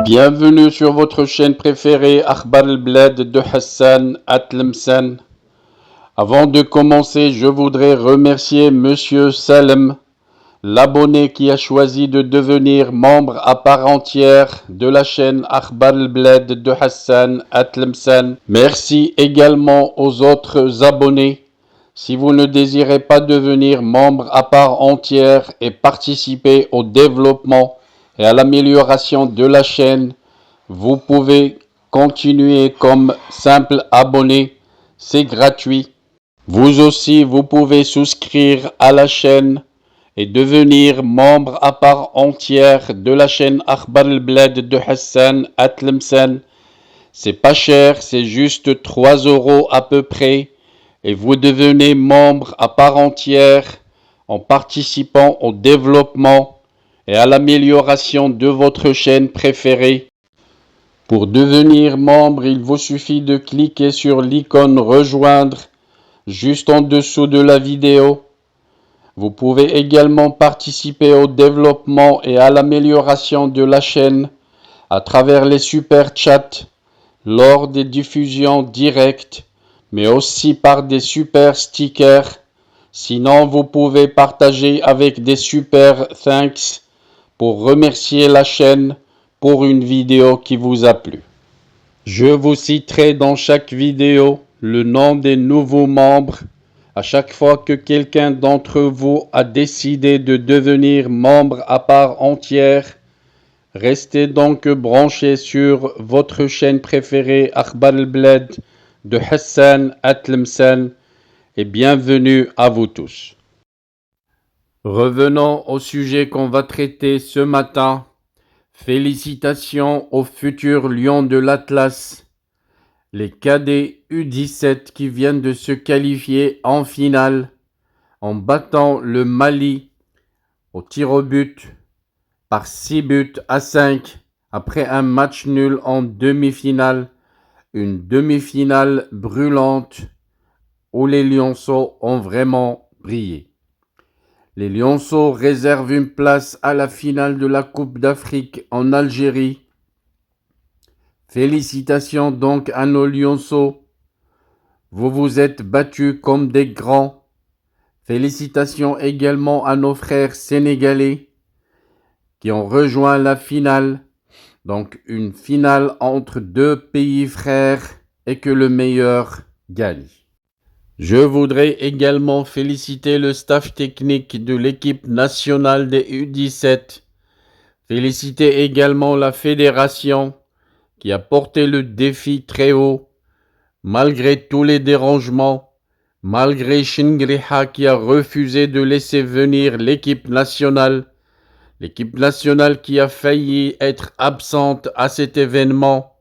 Bienvenue sur votre chaîne préférée Akhbar al-Blad de Hassan Atlemsan. Avant de commencer, je voudrais remercier Monsieur Salem, l'abonné qui a choisi de devenir membre à part entière de la chaîne Akhbar al-Blad de Hassan Atlemsan. Merci également aux autres abonnés. Si vous ne désirez pas devenir membre à part entière et participer au développement et à l'amélioration de la chaîne, vous pouvez continuer comme simple abonné, c'est gratuit. Vous aussi, vous pouvez souscrire à la chaîne et devenir membre à part entière de la chaîne Akhbar al-Blad de Hassan Atlemsan. C'est pas cher, c'est juste 3 € à peu près. Et vous devenez membre à part entière en participant au développement et à l'amélioration de votre chaîne préférée. Pour devenir membre, il vous suffit de cliquer sur l'icône rejoindre juste en dessous de la vidéo. Vous pouvez également participer au développement et à l'amélioration de la chaîne à travers les super chats lors des diffusions directes, mais aussi par des super stickers. Sinon, vous pouvez partager avec des super thanks pour remercier la chaîne pour une vidéo qui vous a plu. Je vous citerai dans chaque vidéo le nom des nouveaux membres à chaque fois que quelqu'un d'entre vous a décidé de devenir membre à part entière. Restez donc branchés sur votre chaîne préférée Akhbar al-Blad de Hassan Atlemsan et bienvenue à vous tous. Revenons au sujet qu'on va traiter ce matin. Félicitations aux futurs Lions de l'Atlas, les cadets U17 qui viennent de se qualifier en finale en battant le Mali au tir au but par 6-5 après un match nul en demi-finale, une demi-finale brûlante où les Lionceaux ont vraiment brillé. Les Lionceaux réservent une place à la finale de la Coupe d'Afrique en Algérie. Félicitations donc à nos Lionceaux. Vous vous êtes battus comme des grands. Félicitations également à nos frères sénégalais qui ont rejoint la finale. Donc une finale entre deux pays frères et que le meilleur gagne. Je voudrais également féliciter le staff technique de l'équipe nationale des U17. Féliciter également la fédération qui a porté le défi très haut, malgré tous les dérangements, malgré Shingriha qui a refusé de laisser venir l'équipe nationale qui a failli être absente à cet événement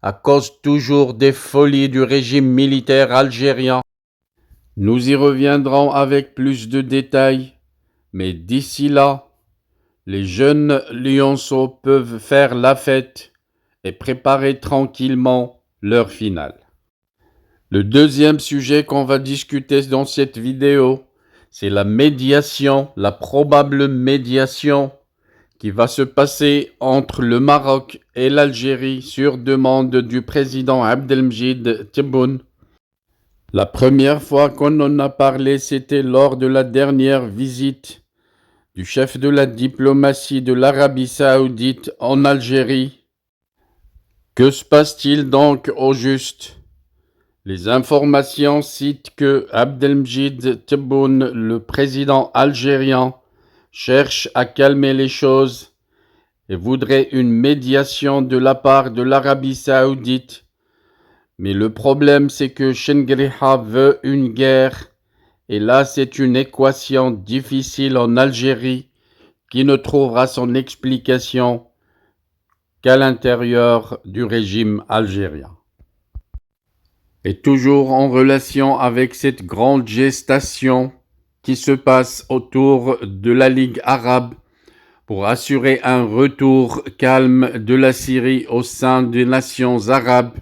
à cause toujours des folies du régime militaire algérien. Nous y reviendrons avec plus de détails, mais d'ici là, les jeunes Lionceaux peuvent faire la fête et préparer tranquillement leur finale. Le deuxième sujet qu'on va discuter dans cette vidéo, c'est la médiation, la probable médiation qui va se passer entre le Maroc et l'Algérie sur demande du président Abdelmjid Tebboune. La première fois qu'on en a parlé, c'était lors de la dernière visite du chef de la diplomatie de l'Arabie Saoudite en Algérie. Que se passe-t-il donc au juste? Les informations citent que Abdelmjid Tebboune, le président algérien, cherche à calmer les choses et voudrait une médiation de la part de l'Arabie Saoudite. Mais le problème, c'est que Shingriha veut une guerre, et là, c'est une équation difficile en Algérie qui ne trouvera son explication qu'à l'intérieur du régime algérien. Et toujours en relation avec cette grande gestation qui se passe autour de la Ligue arabe pour assurer un retour calme de la Syrie au sein des nations arabes,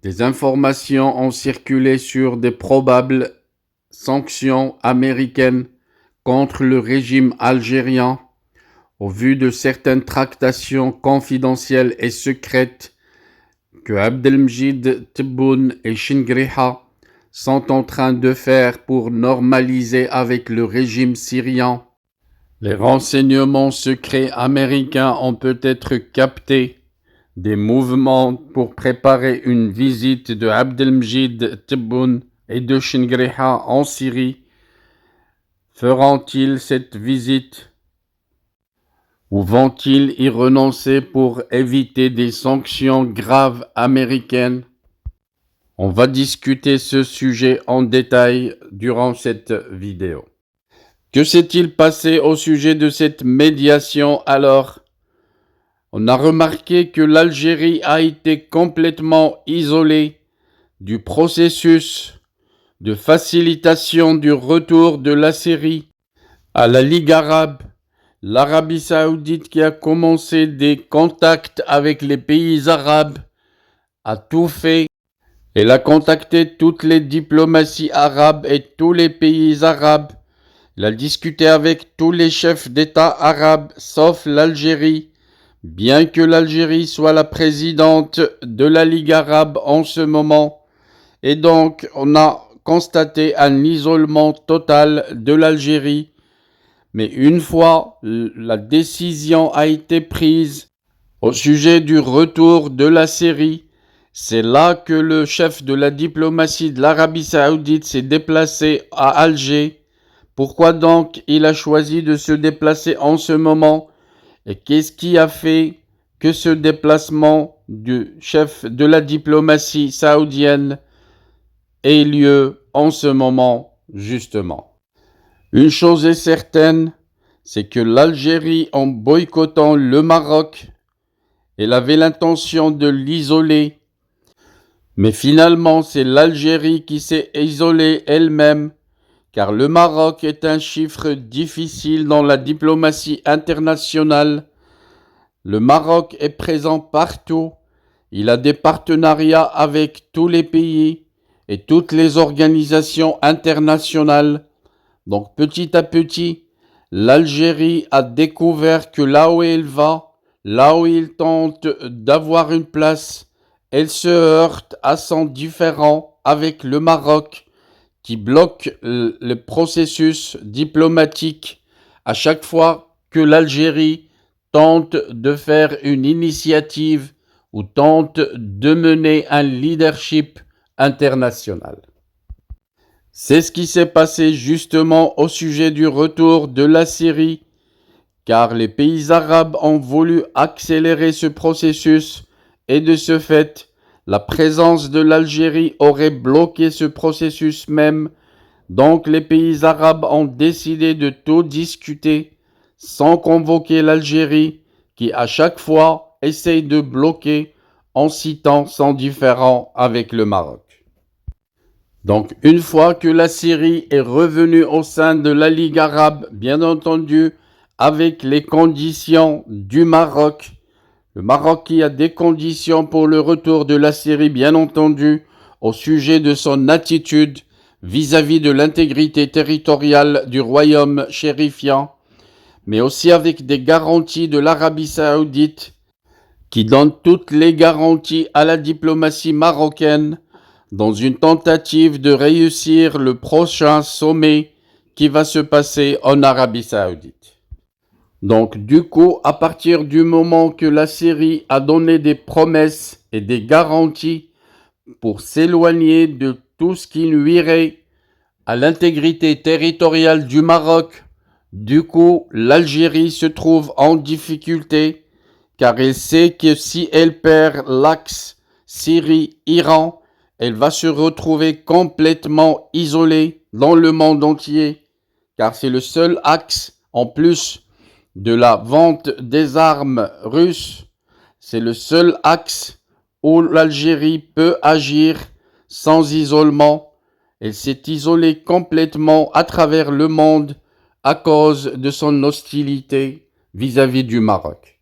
des informations ont circulé sur des probables sanctions américaines contre le régime algérien au vu de certaines tractations confidentielles et secrètes que Abdelmjid Tebboune et Chingriha sont en train de faire pour normaliser avec le régime syrien. Les renseignements secrets américains ont peut-être capté des mouvements pour préparer une visite de Abdelmjid Tebboune et de Chingriha en Syrie. Feront-ils cette visite ou vont-ils y renoncer pour éviter des sanctions graves américaines? On va discuter ce sujet en détail durant cette vidéo. Que s'est-il passé au sujet de cette médiation alors? On a remarqué que l'Algérie a été complètement isolée du processus de facilitation du retour de la Syrie à la Ligue arabe. L'Arabie saoudite qui a commencé des contacts avec les pays arabes a tout fait. Elle a contacté toutes les diplomaties arabes et tous les pays arabes. Elle a discuté avec tous les chefs d'État arabes, sauf l'Algérie, bien que l'Algérie soit la présidente de la Ligue arabe en ce moment. Et donc, on a constaté un isolement total de l'Algérie. Mais une fois la décision a été prise au sujet du retour de la Syrie, c'est là que le chef de la diplomatie de l'Arabie saoudite s'est déplacé à Alger. Pourquoi donc il a choisi de se déplacer en ce moment? Et qu'est-ce qui a fait que ce déplacement du chef de la diplomatie saoudienne ait lieu en ce moment, justement? Une chose est certaine, c'est que l'Algérie, en boycottant le Maroc, elle avait l'intention de l'isoler. Mais finalement, c'est l'Algérie qui s'est isolée elle-même, car le Maroc est un chiffre difficile dans la diplomatie internationale. Le Maroc est présent partout. Il a des partenariats avec tous les pays et toutes les organisations internationales. Donc petit à petit, l'Algérie a découvert que là où elle va, là où il tente d'avoir une place, elle se heurte à son différend avec le Maroc qui bloque le processus diplomatique à chaque fois que l'Algérie tente de faire une initiative ou tente de mener un leadership international. C'est ce qui s'est passé justement au sujet du retour de la Syrie, car les pays arabes ont voulu accélérer ce processus et de ce fait, la présence de l'Algérie aurait bloqué ce processus même. Donc les pays arabes ont décidé de tout discuter sans convoquer l'Algérie qui à chaque fois essaye de bloquer en citant son différend avec le Maroc. Donc une fois que la Syrie est revenue au sein de la Ligue arabe, bien entendu, avec les conditions du Maroc, le Maroc qui a des conditions pour le retour de la Syrie, bien entendu, au sujet de son attitude vis-à-vis de l'intégrité territoriale du royaume chérifien, mais aussi avec des garanties de l'Arabie saoudite qui donne toutes les garanties à la diplomatie marocaine dans une tentative de réussir le prochain sommet qui va se passer en Arabie saoudite. Donc du coup, à partir du moment que la Syrie a donné des promesses et des garanties pour s'éloigner de tout ce qui nuirait à l'intégrité territoriale du Maroc, du coup, l'Algérie se trouve en difficulté car elle sait que si elle perd l'axe Syrie-Iran, elle va se retrouver complètement isolée dans le monde entier car c'est le seul axe en plus de la vente des armes russes, c'est le seul axe où l'Algérie peut agir sans isolement. Elle s'est isolée complètement à travers le monde à cause de son hostilité vis-à-vis du Maroc.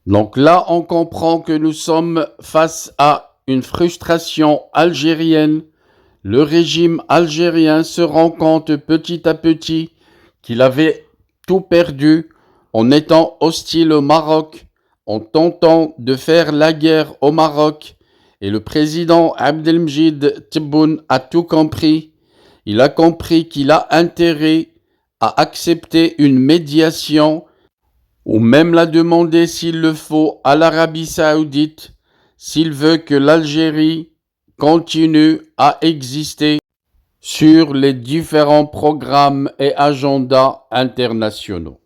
Donc là, on comprend que nous sommes face à une frustration algérienne. Le régime algérien se rend compte petit à petit qu'il avait tout perdu en étant hostile au Maroc, en tentant de faire la guerre au Maroc. Et le président Abdelmjid Tebboune a tout compris. Il a compris qu'il a intérêt à accepter une médiation ou même la demander s'il le faut à l'Arabie saoudite s'il veut que l'Algérie continue à exister sur les différents programmes et agendas internationaux.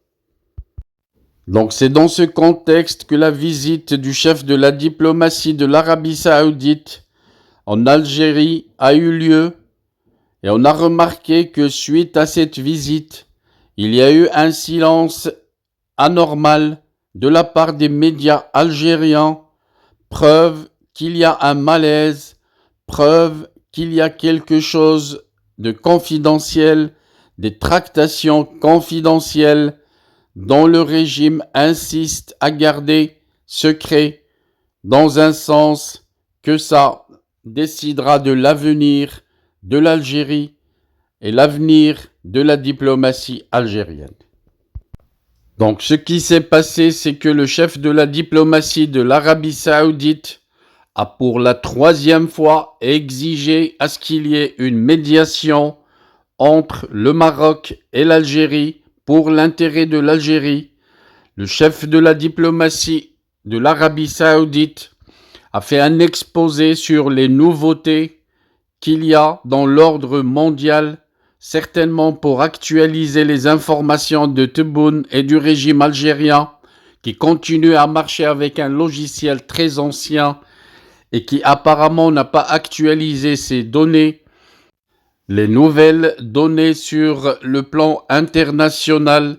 Donc c'est dans ce contexte que la visite du chef de la diplomatie de l'Arabie saoudite en Algérie a eu lieu et on a remarqué que suite à cette visite, il y a eu un silence anormal de la part des médias algériens, preuve qu'il y a un malaise, preuve qu'il y a quelque chose de confidentiel, des tractations confidentielles dont le régime insiste à garder secret, dans un sens que ça décidera de l'avenir de l'Algérie et l'avenir de la diplomatie algérienne. Donc ce qui s'est passé, c'est que le chef de la diplomatie de l'Arabie saoudite a pour la 3e fois exigé à ce qu'il y ait une médiation entre le Maroc et l'Algérie pour l'intérêt de l'Algérie. Le chef de la diplomatie de l'Arabie saoudite a fait un exposé sur les nouveautés qu'il y a dans l'ordre mondial, certainement pour actualiser les informations de Tebboune et du régime algérien qui continue à marcher avec un logiciel très ancien et qui apparemment n'a pas actualisé ses données. Les nouvelles données sur le plan international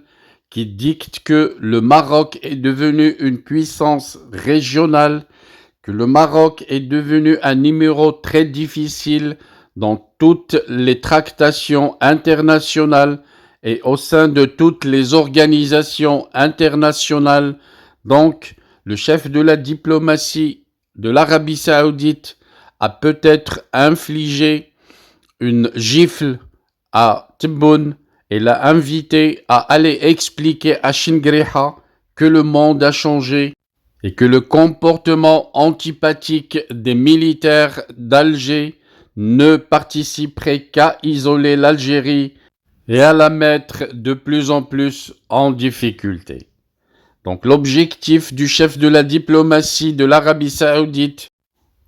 qui dictent que le Maroc est devenu une puissance régionale, que le Maroc est devenu un numéro très difficile dans toutes les tractations internationales et au sein de toutes les organisations internationales. Donc, le chef de la diplomatie de l'Arabie saoudite a peut-être infligé une gifle à Tebboune et l'a invité à aller expliquer à Chingriha que le monde a changé et que le comportement antipathique des militaires d'Alger ne participerait qu'à isoler l'Algérie et à la mettre de plus en plus en difficulté. Donc l'objectif du chef de la diplomatie de l'Arabie saoudite,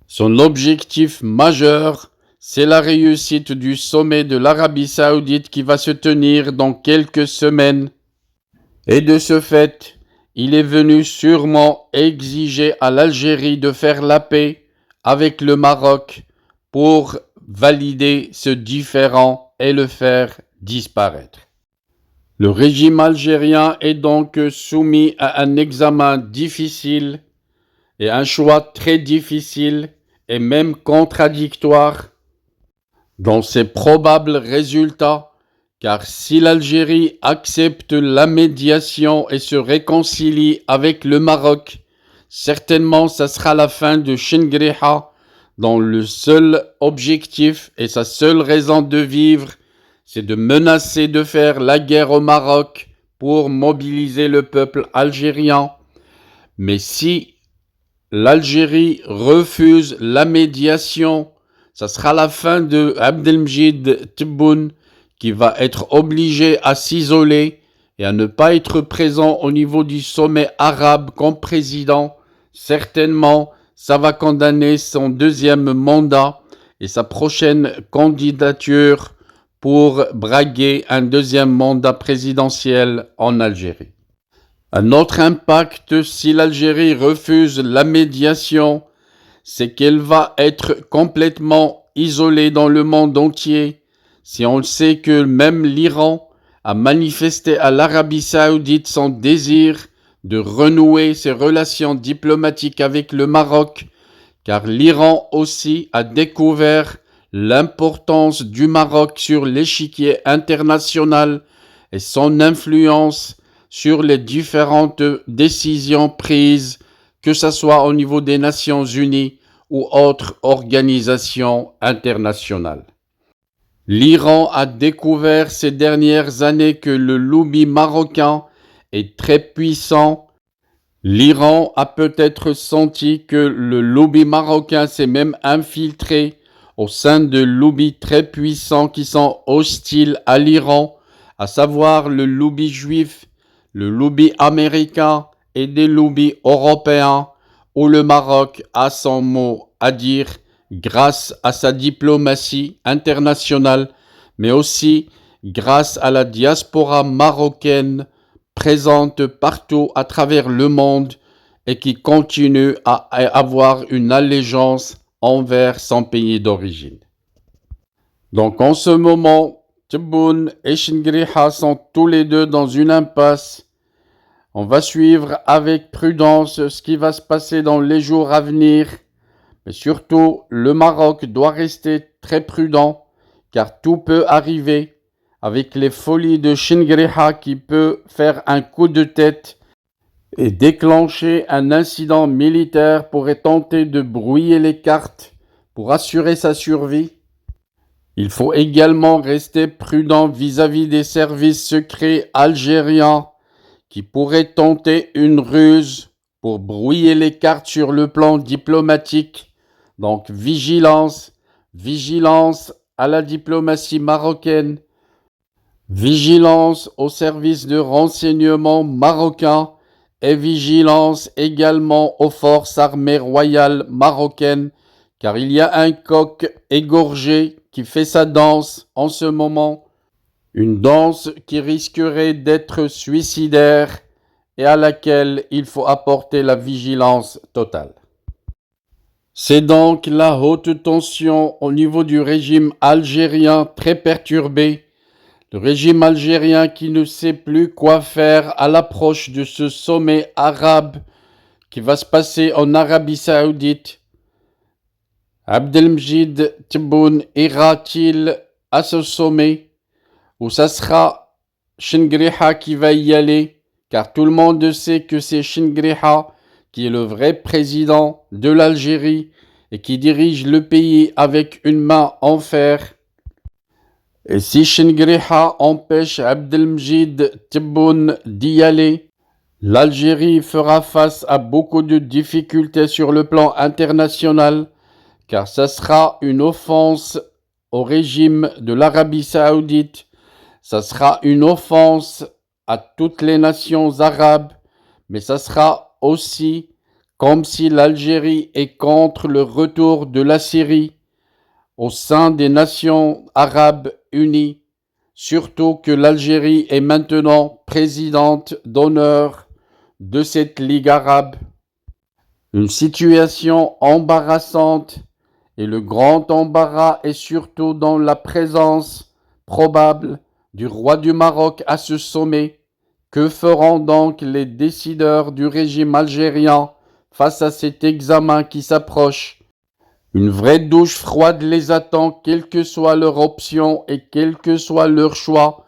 son objectif majeur, c'est la réussite du sommet de l'Arabie saoudite qui va se tenir dans quelques semaines. Et de ce fait, il est venu sûrement exiger à l'Algérie de faire la paix avec le Maroc pour valider ce différend et le faire disparaître. Le régime algérien est donc soumis à un examen difficile et un choix très difficile et même contradictoire dans ses probables résultats, car si l'Algérie accepte la médiation et se réconcilie avec le Maroc, certainement ça sera la fin de Chingriha, dont le seul objectif et sa seule raison de vivre, c'est de menacer de faire la guerre au Maroc pour mobiliser le peuple algérien. Mais si l'Algérie refuse la médiation, ça sera la fin de Abdelmjid Tebboune qui va être obligé à s'isoler et à ne pas être présent au niveau du sommet arabe comme président. Certainement, ça va condamner son 2e mandat et sa prochaine candidature pour braguer un 2e mandat présidentiel en Algérie. Un autre impact si l'Algérie refuse la médiation, c'est qu'elle va être complètement isolée dans le monde entier. Si on sait que même l'Iran a manifesté à l'Arabie saoudite son désir de renouer ses relations diplomatiques avec le Maroc, car l'Iran aussi a découvert l'importance du Maroc sur l'échiquier international et son influence sur les différentes décisions prises, que ce soit au niveau des Nations Unies ou autres organisations internationales. L'Iran a découvert ces dernières années que le lobby marocain est très puissant. L'Iran a peut-être senti que le lobby marocain s'est même infiltré au sein de lobbies très puissants qui sont hostiles à l'Iran, à savoir le lobby juif, le lobby américain et des lobbies européens, où le Maroc a son mot à dire grâce à sa diplomatie internationale, mais aussi grâce à la diaspora marocaine présente partout à travers le monde et qui continue à avoir une allégeance envers son pays d'origine. Donc en ce moment, Tebboune et Chingriha sont tous les deux dans une impasse. On va suivre avec prudence ce qui va se passer dans les jours à venir. Mais surtout, le Maroc doit rester très prudent car tout peut arriver avec les folies de Chingriha qui peut faire un coup de tête et déclencher un incident militaire pourrait tenter de brouiller les cartes pour assurer sa survie. Il faut également rester prudent vis-à-vis des services secrets algériens qui pourraient tenter une ruse pour brouiller les cartes sur le plan diplomatique. Donc vigilance, vigilance à la diplomatie marocaine, vigilance aux services de renseignement marocains et vigilance également aux forces armées royales marocaines, car il y a un coq égorgé qui fait sa danse en ce moment, une danse qui risquerait d'être suicidaire et à laquelle il faut apporter la vigilance totale. C'est donc la haute tension au niveau du régime algérien très perturbé. Le régime algérien qui ne sait plus quoi faire à l'approche de ce sommet arabe qui va se passer en Arabie Saoudite. Abdelmjid Tebboune ira-t-il à ce sommet ou ça sera Chingriha qui va y aller, car tout le monde sait que c'est Chingriha qui est le vrai président de l'Algérie et qui dirige le pays avec une main en fer. Et si Chingriha empêche Abdelmjid Tebboune d'y aller, l'Algérie fera face à beaucoup de difficultés sur le plan international, car ça sera une offense au régime de l'Arabie Saoudite, ça sera une offense à toutes les nations arabes, mais ça sera aussi comme si l'Algérie est contre le retour de la Syrie au sein des nations arabes unies, surtout que l'Algérie est maintenant présidente d'honneur de cette Ligue arabe. Une situation embarrassante et le grand embarras est surtout dans la présence probable du roi du Maroc à ce sommet. Que feront donc les décideurs du régime algérien face à cet examen qui s'approche? Une vraie douche froide les attend, quelle que soit leur option et quel que soit leur choix.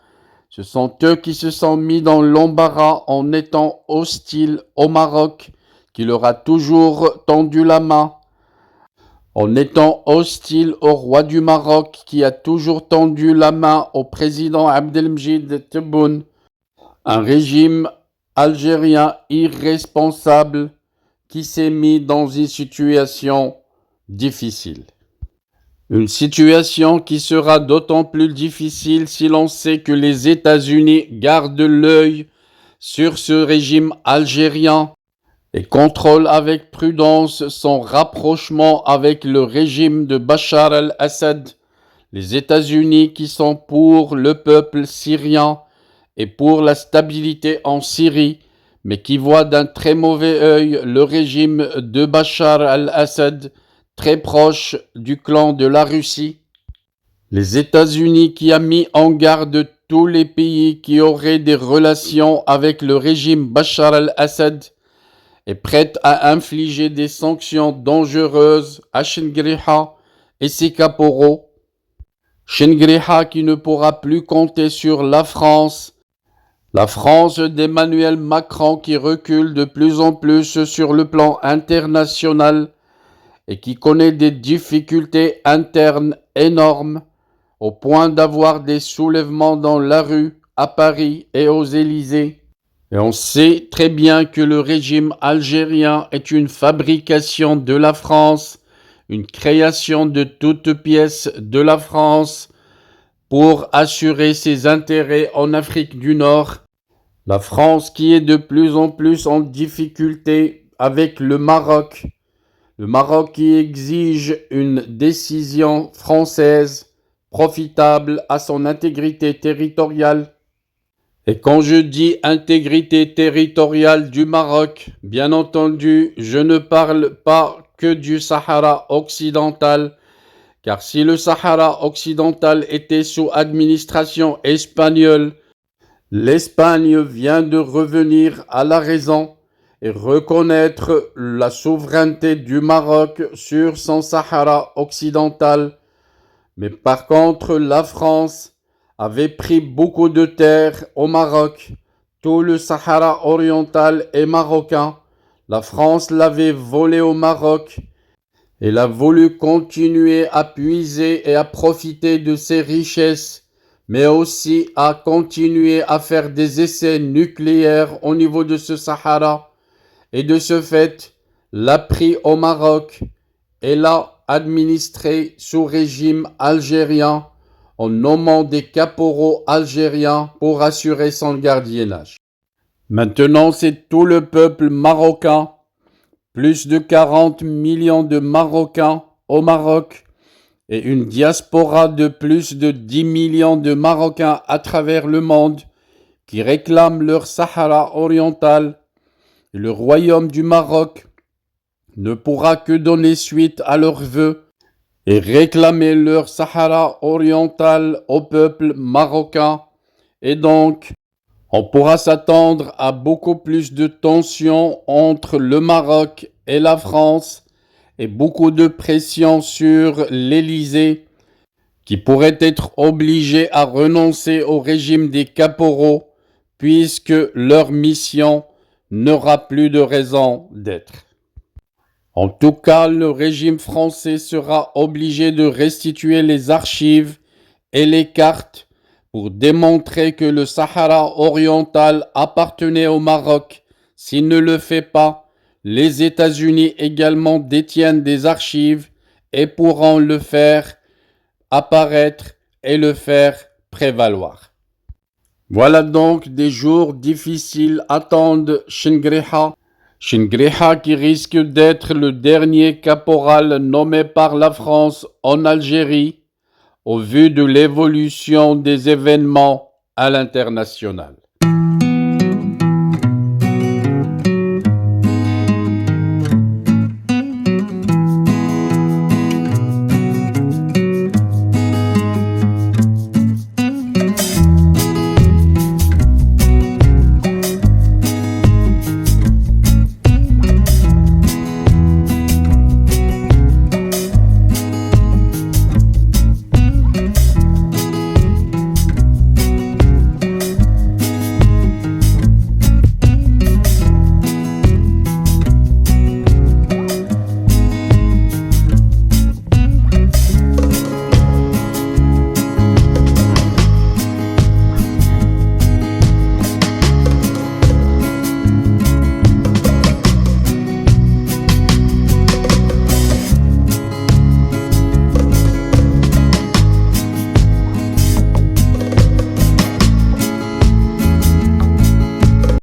Ce sont eux qui se sont mis dans l'embarras en étant hostiles au Maroc, qui leur a toujours tendu la main, en étant hostiles au roi du Maroc, qui a toujours tendu la main au président Abdelmjid Tebboune. Un régime algérien irresponsable qui s'est mis dans une situation difficile. Une situation qui sera d'autant plus difficile si l'on sait que les États-Unis gardent l'œil sur ce régime algérien et contrôlent avec prudence son rapprochement avec le régime de Bachar al-Assad. Les États-Unis qui sont pour le peuple syrien et pour la stabilité en Syrie, mais qui voient d'un très mauvais œil le régime de Bachar al-Assad, très proche du clan de la Russie. Les États-Unis qui a mis en garde tous les pays qui auraient des relations avec le régime Bachar al-Assad est prête à infliger des sanctions dangereuses à Chingriha et ses caporaux. Chingriha qui ne pourra plus compter sur la France d'Emmanuel Macron qui recule de plus en plus sur le plan international et qui connaît des difficultés internes énormes au point d'avoir des soulèvements dans la rue, à Paris et aux Élysées. Et on sait très bien que le régime algérien est une fabrication de la France, une création de toutes pièces de la France pour assurer ses intérêts en Afrique du Nord. La France qui est de plus en plus en difficulté avec le Maroc. Le Maroc qui exige une décision française profitable à son intégrité territoriale. Et quand je dis intégrité territoriale du Maroc, bien entendu, je ne parle pas que du Sahara occidental, car si le Sahara occidental était sous administration espagnole, l'Espagne vient de revenir à la raison et reconnaître la souveraineté du Maroc sur son Sahara occidental. Mais par contre, la France avait pris beaucoup de terres au Maroc. Tout le Sahara oriental est marocain. La France l'avait volé au Maroc. Elle a voulu continuer à puiser et à profiter de ses richesses, mais aussi à continuer à faire des essais nucléaires au niveau de ce Sahara. Et de ce fait, l'a pris au Maroc et l'a administré sous régime algérien en nommant des caporaux algériens pour assurer son gardiennage. Maintenant, c'est tout le peuple marocain, plus de 40 millions de Marocains au Maroc et une diaspora de plus de 10 millions de Marocains à travers le monde qui réclament leur Sahara oriental. Et le royaume du Maroc ne pourra que donner suite à leurs vœux et réclamer leur Sahara oriental au peuple marocain. Et donc, on pourra s'attendre à beaucoup plus de tensions entre le Maroc et la France et beaucoup de pression sur l'Élysée qui pourrait être obligé à renoncer au régime des caporaux puisque leur mission n'aura plus de raison d'être. En tout cas, le régime français sera obligé de restituer les archives et les cartes pour démontrer que le Sahara oriental appartenait au Maroc. S'il ne le fait pas, les États-Unis également détiennent des archives et pourront le faire apparaître et le faire prévaloir. Voilà donc des jours difficiles attendent Chingriha. Chingriha qui risque d'être le dernier caporal nommé par la France en Algérie au vu de l'évolution des événements à l'international.